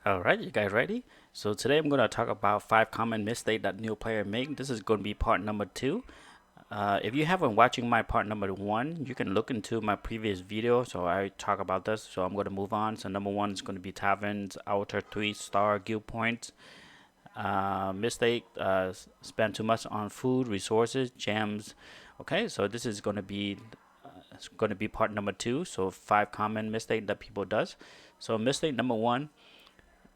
Alright, you guys ready? So today I'm going to talk about 5 common mistakes that new player make. This is going to be part number 2. If you haven't watching my part number 1, you can look into my previous video. So I talk about this. So I'm going to move on. So number 1 is going to be taverns, outer 3-star guild points. Mistake, spend too much on food, resources, gems. Okay, so this is going to be it's going to be part number 2. So 5 common mistake that people does. So mistake number 1.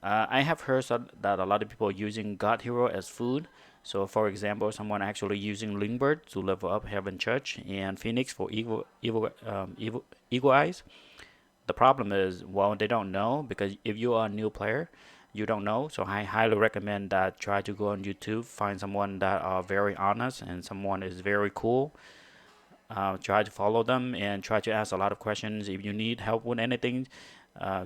I have heard that a lot of people are using God Hero as food. So, for example, someone actually using Lingbird to level up Heaven Church and Phoenix for Eagle Eyes. The problem is, well, they don't know because if you are a new player, you don't know. So I highly recommend that try to go on YouTube, find someone that are very honest and someone is very cool. Try to follow them and try to ask a lot of questions. If you need help with anything,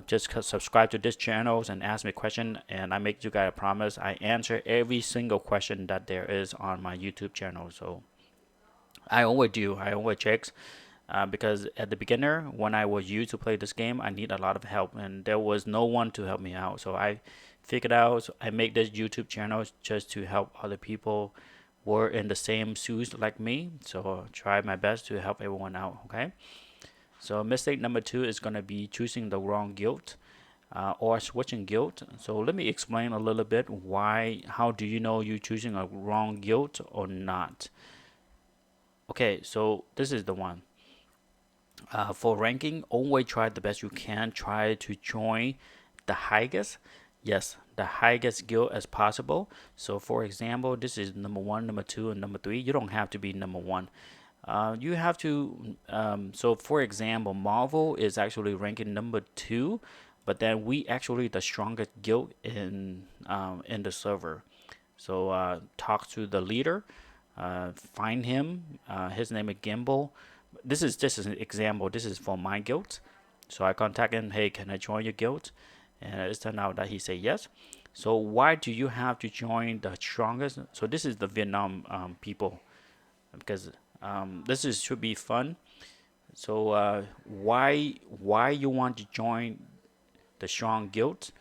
just subscribe to this channel and ask me a question, and I make you guys a promise I answer every single question that there is on my YouTube channel. So I always check, because at the beginner when I was used to play this game, I need a lot of help and there was no one to help me out. So I figured out, I make this YouTube channel just to help other people were in the same shoes like me. So try my best to help everyone out. Okay. So mistake number 2 is going to be choosing the wrong guild, or switching guild. So let me explain a little bit why. How do you know you choosing a wrong guild or not? Okay, so this is the one. For ranking, always try the best you can. Try to join the highest, yes, the highest guild as possible. So for example, this is number 1, number 2, and number 3. You don't have to be number 1. You have to. So for example, Marvel is actually ranking number 2, but then we actually the strongest guild in the server. So talk to the leader, find him. His name is Gimbal. This is just an example. This is for my guild. So I contact him. Hey, can I join your guild? And it turned out that he said yes. So why do you have to join the strongest? So this is the Vietnam people, because this is should be fun. So why you want to join the strong guild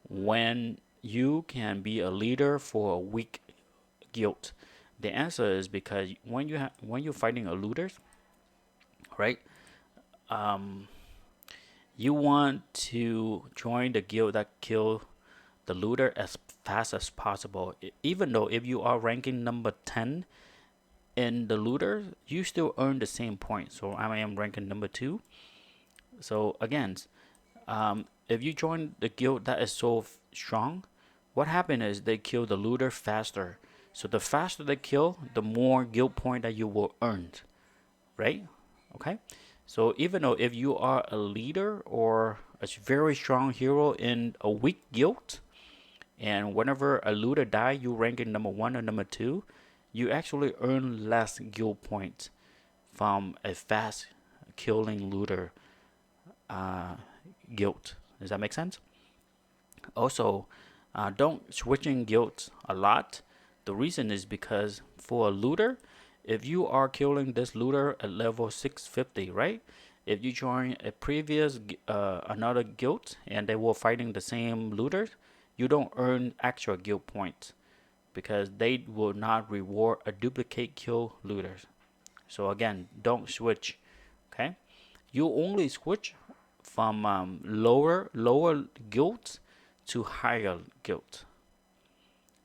when you can be a leader for a weak guild? The answer is because when you're fighting a looter, right? Um, you want to join the guild that kill the looter as fast as possible. Even though if you are ranking number 10 in the looter, you still earn the same point. So I am ranking number 2. So again, if you join the guild that is so strong, what happened is they kill the looter faster. So the faster they kill, the more guild point that you will earn, right? Okay. So even though if you are a leader or a very strong hero in a weak guild, and whenever a looter die, you rank in number 1 or number 2, you actually earn less guild points from a fast killing looter uh, guild. Does that make sense? Also, don't switching guilds a lot. The reason is because for a looter, if you are killing this looter at level 650, right? If you join a previous another guild and they were fighting the same looters, you don't earn extra guild points because they will not reward a duplicate kill looters. So again, don't switch. Okay, you only switch from lower guilds to higher guilds,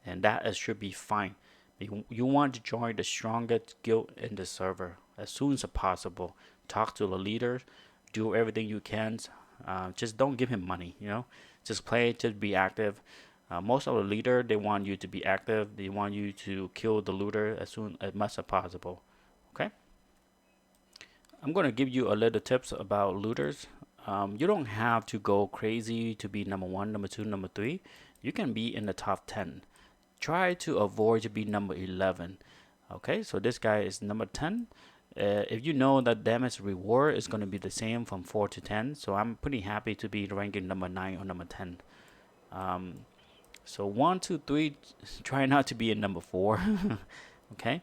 and that should be fine. You want to join the strongest guild in the server as soon as possible. Talk to the leaders, do everything you can. Just don't give him money. Just play, just be active. Most of the leader they want you to be active. They want you to kill the looter as much as possible. Okay. I'm gonna give you a little tips about looters. You don't have to go crazy to be number 1, number 2, number 3. You can be in the top 10. Try to avoid to be number 11. Okay, so this guy is number 10. If you know that damage reward is going to be the same from 4 to 10, so I'm pretty happy to be ranking number 9 or number 10. So 1, 2, 3, try not to be in number 4. Okay.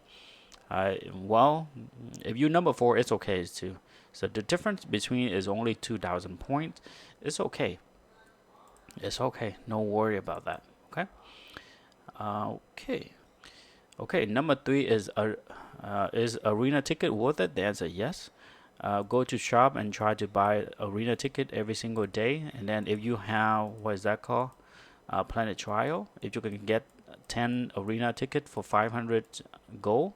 Well, if you number 4, it's okay too. So the difference between is only 2,000 points. It's okay. It's okay. No worry about that. Okay. Okay. Okay. Number three is arena ticket worth it? The answer yes. Go to shop and try to buy arena ticket every single day, and then if you have what is that called? Planet trial. If you can get 10 arena ticket for 500 gold,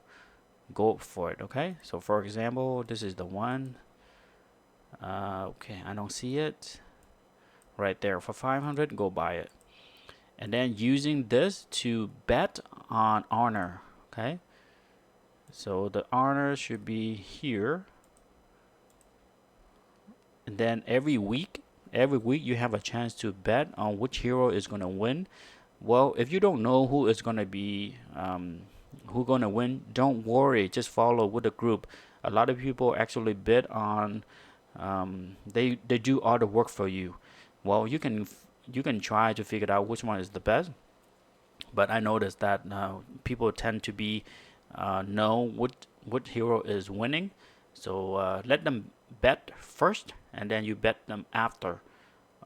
go for it. Okay. So for example, this is the one. Okay, I don't see it right there for 500. Go buy it. And then using this to bet on honor. Okay, so the honor should be here, and then every week you have a chance to bet on which hero is going to win. Well, if you don't know who is going to be who going to win, don't worry, just follow with the group. A lot of people actually bet on they do all the work for you. Well, you can try to figure out which one is the best, but I noticed that people tend to be know what hero is winning. So let them bet first, and then you bet them after.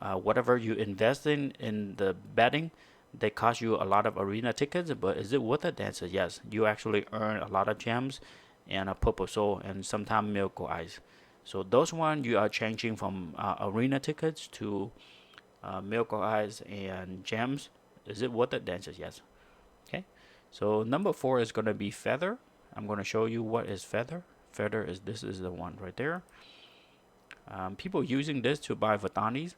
Whatever you invest in the betting, they cost you a lot of arena tickets, but is it worth it? The answer yes. You actually earn a lot of gems and a purple soul and sometimes miracle eyes. So those one you are changing from arena tickets to miracle eyes and gems. Is it worth it? The answer is yes. Okay. So number four is going to be feather. I'm going to show you what is feather. Feather is this is the one right there. People using this to buy Vatanis.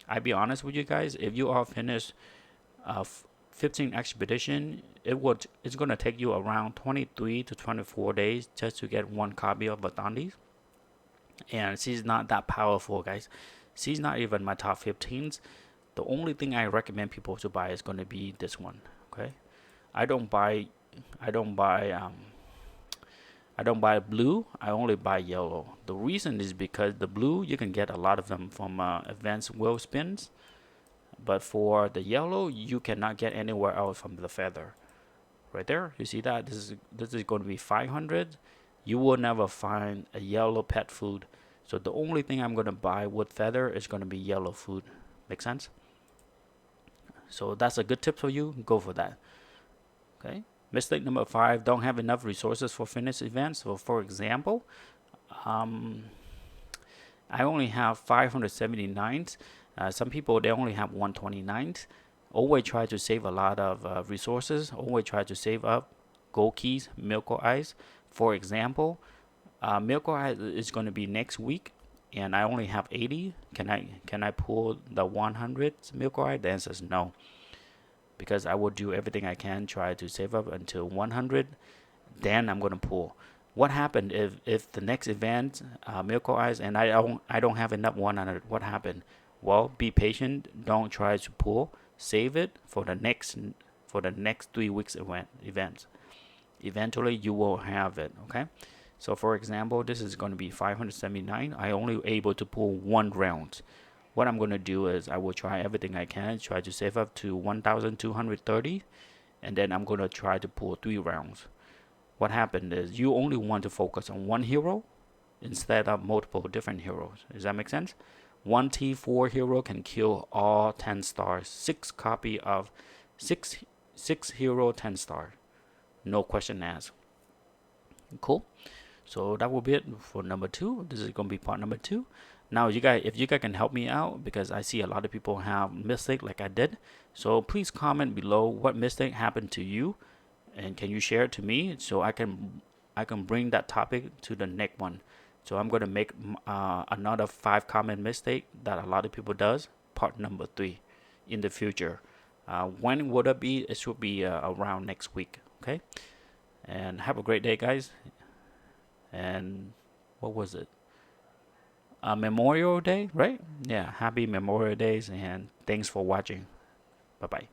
I be honest with you guys, if you all finish 15 expedition, it's gonna take you around 23 to 24 days just to get one copy of Vatanis. And she's not that powerful, guys. She's not even my top 15s. The only thing I recommend people to buy is gonna be this one. Okay, I don't buy I don't buy I don't buy blue. I only buy yellow. The reason is because the blue you can get a lot of them from advanced wheel spins, but for the yellow you cannot get anywhere else from the feather. Right there, you see that this is going to be 500. You will never find a yellow pet food. So the only thing I'm going to buy with feather is going to be yellow food. Make sense? So that's a good tip for you. Go for that. Okay. Mistake number five, don't have enough resources for finish events. So for example, I only have 579. Some people, they only have 129. Always try to save a lot of resources. Always try to save up gold keys, miracle eyes. For example, miracle eyes is going to be next week, and I only have 80. Can I pull the 100 miracle eye? The answer is no, because I will do everything I can try to save up until 100. Then I'm going to pull. What happened if the next event miracle eyes and I don't have enough 100? What happened? Well, be patient. Don't try to pull. Save it for the next 3 weeks events. Eventually you will have it. Okay. So for example, this is going to be 579. I only able to pull one round. What I'm going to do is I will try everything I can, try to save up to 1,230, and then I'm going to try to pull 3 rounds. What happened is you only want to focus on one hero instead of multiple different heroes. Does that make sense? One T4 hero can kill all 10 stars. 6 hero 10 star. No question asked. Cool. So that will be it for number two. This is going to be part number two. Now, if you guys can help me out, because I see a lot of people have mistake like I did. So please comment below what mistake happened to you, and can you share it to me so I can bring that topic to the next one. So I'm going to make another 5 common mistake that a lot of people does, part number 3, in the future. When would it be? It should be around next week. Okay. And have a great day, guys. And what was it? Memorial Day, right? Yeah, happy Memorial Days, and thanks for watching. Bye bye.